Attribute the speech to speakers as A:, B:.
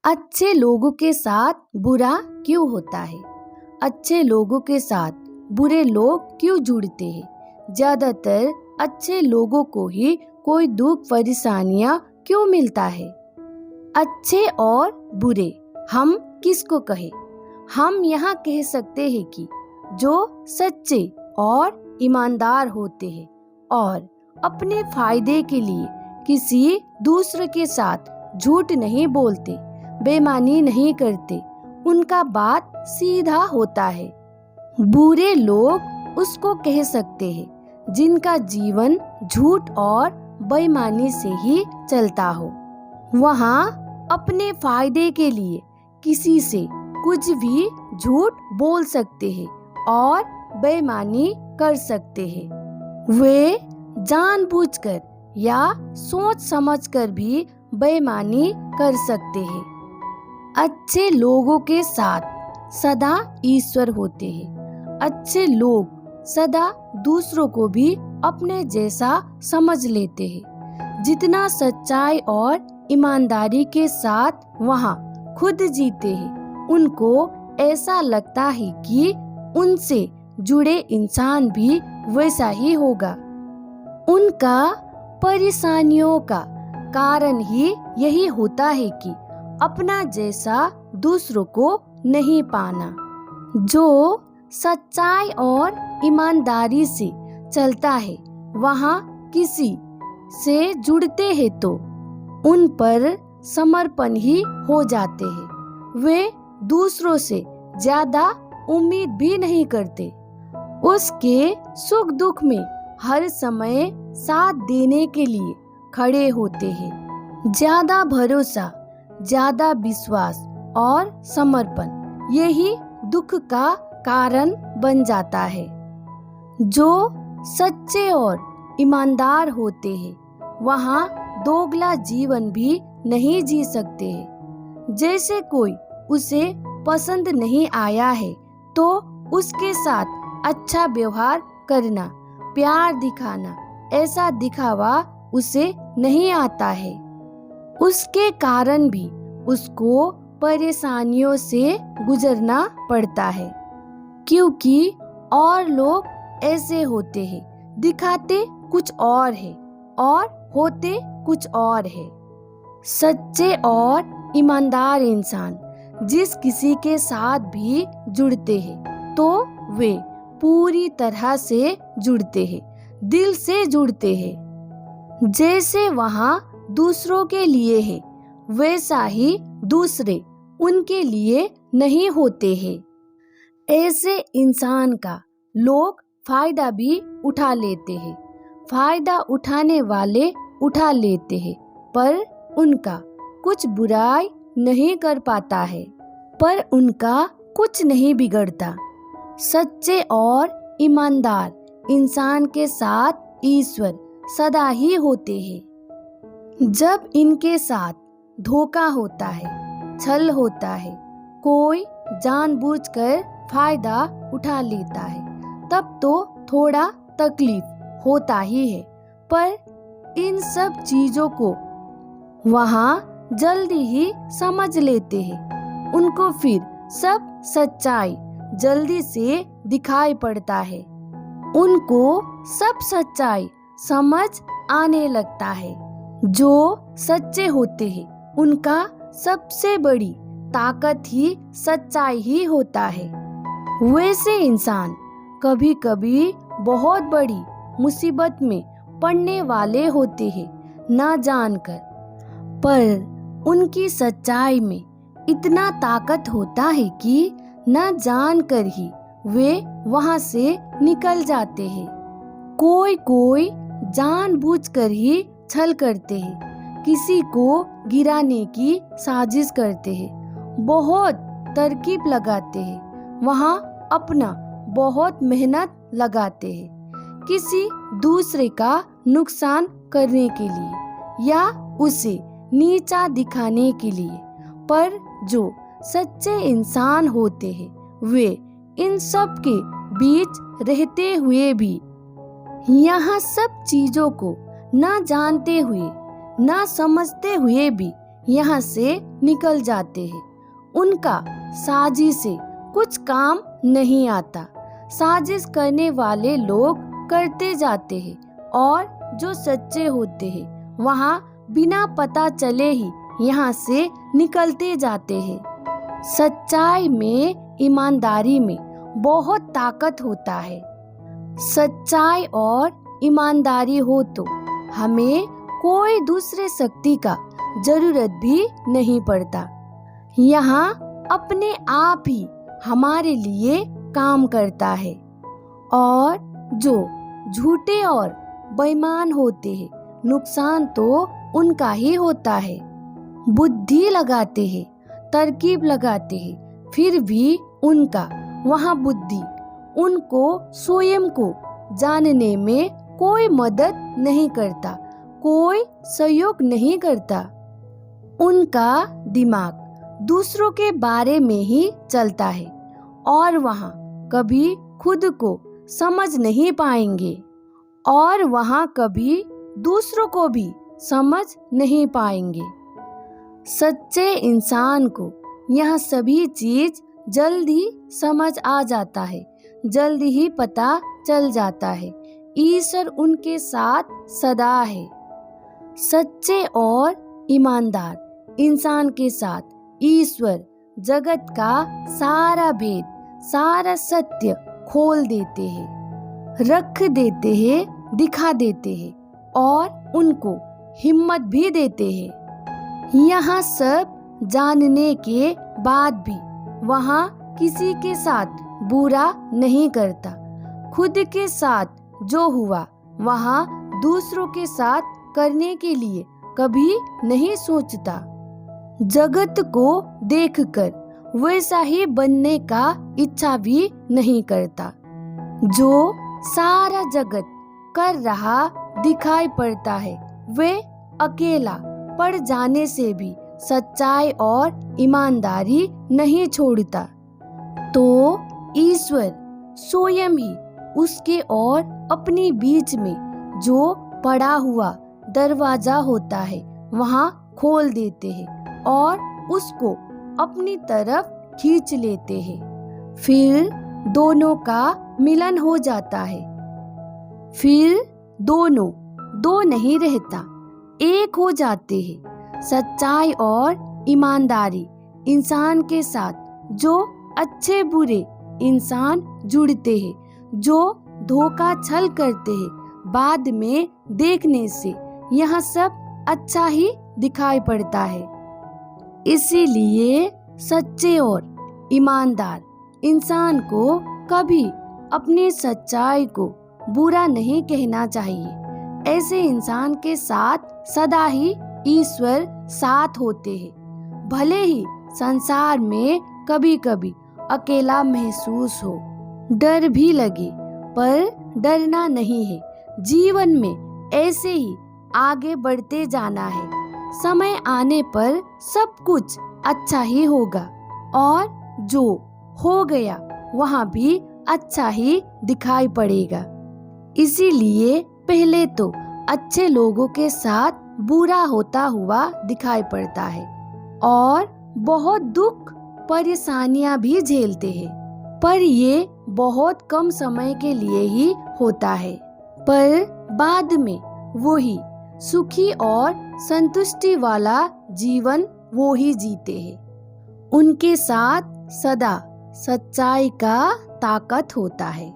A: अच्छे लोगों के साथ बुरा क्यों होता है? अच्छे लोगों के साथ बुरे लोग क्यों जुड़ते हैं? ज्यादातर अच्छे लोगों को ही कोई दुख परेशानियां क्यों मिलता है? अच्छे और बुरे हम किसको कहें? हम यहाँ कह सकते हैं कि जो सच्चे और ईमानदार होते हैं और अपने फायदे के लिए किसी दूसरे के साथ झूठ नहीं बोलते, बेईमानी नहीं करते, उनका बात सीधा होता है। बुरे लोग उसको कह सकते हैं जिनका जीवन झूठ और बेईमानी से ही चलता हो। वहाँ अपने फायदे के लिए किसी से कुछ भी झूठ बोल सकते हैं और बेईमानी कर सकते हैं। वे जानबूझकर या सोच समझकर भी बेईमानी कर सकते हैं। अच्छे लोगों के साथ सदा ईश्वर होते हैं। अच्छे लोग सदा दूसरों को भी अपने जैसा समझ लेते हैं। जितना सच्चाई और ईमानदारी के साथ वहाँ खुद जीते हैं, उनको ऐसा लगता है कि उनसे जुड़े इंसान भी वैसा ही होगा। उनका परेशानियों का कारण ही यही होता है कि अपना जैसा दूसरों को नहीं पाना। जो सच्चाई और ईमानदारी से चलता है, वहाँ किसी से जुड़ते हैं तो उन पर समर्पण ही हो जाते हैं। वे दूसरों से ज्यादा उम्मीद भी नहीं करते। उसके सुख दुख में हर समय साथ देने के लिए खड़े होते हैं। ज्यादा भरोसा, ज्यादा विश्वास और समर्पण यही दुख का कारण बन जाता है। जो सच्चे और ईमानदार होते हैं, वहाँ दोगला जीवन भी नहीं जी सकते हैं। जैसे कोई उसे पसंद नहीं आया है तो उसके साथ अच्छा व्यवहार करना, प्यार दिखाना, ऐसा दिखावा उसे नहीं आता है। उसके कारण भी उसको परेशानियों से गुजरना पड़ता है, क्योंकि और लोग ऐसे होते हैं, दिखाते कुछ और है और होते कुछ और है। सच्चे और ईमानदार इंसान जिस किसी के साथ भी जुड़ते हैं तो वे पूरी तरह से जुड़ते हैं, दिल से जुड़ते हैं। जैसे वहाँ दूसरों के लिए है, वैसा ही दूसरे उनके लिए नहीं होते हैं। ऐसे इंसान का लोग फायदा भी उठा लेते हैं। फायदा उठाने वाले उठा लेते हैं, पर उनका कुछ बुराई नहीं कर पाता है, पर उनका कुछ नहीं बिगड़ता। सच्चे और ईमानदार इंसान के साथ ईश्वर सदा ही होते हैं। जब इनके साथ धोखा होता है, छल होता है, कोई जानबूझकर फायदा उठा लेता है, तब तो थोड़ा तकलीफ होता ही है, पर इन सब चीजों को वहाँ जल्दी ही समझ लेते हैं। उनको फिर सब सच्चाई जल्दी से दिखाई पड़ता है। उनको सब सच्चाई समझ आने लगता है। जो सच्चे होते हैं, उनका सबसे बड़ी ताकत ही सच्चाई ही होता है। वैसे इंसान कभी कभी बहुत बड़ी मुसीबत में पड़ने वाले होते हैं ना जानकर, पर उनकी सच्चाई में इतना ताकत होता है कि न जानकर ही वे वहाँ से निकल जाते हैं। कोई जानबूझकर ही छल करते हैं, किसी को गिराने की साजिश करते हैं, बहुत तरकीब लगाते हैं, वहाँ अपना बहुत मेहनत लगाते हैं किसी दूसरे का नुकसान करने के लिए या उसे नीचा दिखाने के लिए। पर जो सच्चे इंसान होते हैं, वे इन सब के बीच रहते हुए भी, यहाँ सब चीजों को ना जानते हुए, ना समझते हुए भी यहाँ से निकल जाते हैं। उनका साजिश से कुछ काम नहीं आता। साजिश करने वाले लोग करते जाते हैं और जो सच्चे होते हैं वहाँ बिना पता चले ही यहाँ से निकलते जाते हैं। सच्चाई में, ईमानदारी में बहुत ताकत होता है। सच्चाई और ईमानदारी हो तो हमें कोई दूसरे शक्ति का जरूरत भी नहीं पड़ता। यहाँ अपने आप ही हमारे लिए काम करता है। और जो झूठे और बेईमान होते हैं, नुकसान तो उनका ही होता है। बुद्धि लगाते हैं, तरकीब लगाते हैं, फिर भी उनका वहाँ बुद्धि उनको स्वयं को जानने में कोई मदद नहीं करता, कोई सहयोग नहीं करता। उनका दिमाग दूसरों के बारे में ही चलता है और वहाँ कभी खुद को समझ नहीं पाएंगे और वहाँ कभी दूसरों को भी समझ नहीं पाएंगे। सच्चे इंसान को यह सभी चीज जल्द ही समझ आ जाता है, जल्द ही पता चल जाता है। ईश्वर उनके साथ सदा है। सच्चे और ईमानदार इंसान के साथ ईश्वर जगत का सारा भेद, सारा सत्य खोल देते हैं, रख देते हैं, दिखा देते हैं और उनको हिम्मत भी देते हैं। यहाँ सब जानने के बाद भी वहाँ किसी के साथ बुरा नहीं करता। खुद के साथ जो हुआ वहाँ दूसरों के साथ करने के लिए कभी नहीं सोचता। जगत को देखकर वैसा ही बनने का इच्छा भी नहीं करता। जो सारा जगत कर रहा दिखाई पड़ता है, वे अकेला पड़ जाने से भी सच्चाई और ईमानदारी नहीं छोड़ता। तो ईश्वर स्वयं ही उसके और अपने बीच में जो पड़ा हुआ दरवाजा होता है वहाँ खोल देते हैं और उसको अपनी तरफ खींच लेते हैं। फिर दोनों का मिलन हो जाता है। फिर दोनों दो नहीं रहता, एक हो जाते हैं। सच्चाई और ईमानदारी इंसान के साथ जो अच्छे बुरे इंसान जुड़ते हैं, जो धोखा छल करते हैं, बाद में देखने से यह सब अच्छा ही दिखाई पड़ता है। इसीलिए सच्चे और ईमानदार इंसान को कभी अपनी सच्चाई को बुरा नहीं कहना चाहिए। ऐसे इंसान के साथ सदा ही ईश्वर साथ होते हैं। भले ही संसार में कभी कभी अकेला महसूस हो, डर भी लगे, पर डरना नहीं है। जीवन में ऐसे ही आगे बढ़ते जाना है। समय आने पर सब कुछ अच्छा ही होगा और जो हो गया वहाँ भी अच्छा ही दिखाई पड़ेगा। इसीलिए पहले तो अच्छे लोगों के साथ बुरा होता हुआ दिखाई पड़ता है और बहुत दुख परेशानियां भी झेलते हैं, पर ये बहुत कम समय के लिए ही होता है। पर बाद में वही सुखी और संतुष्टि वाला जीवन वो ही जीते हैं। उनके साथ सदा सच्चाई का ताकत होता है।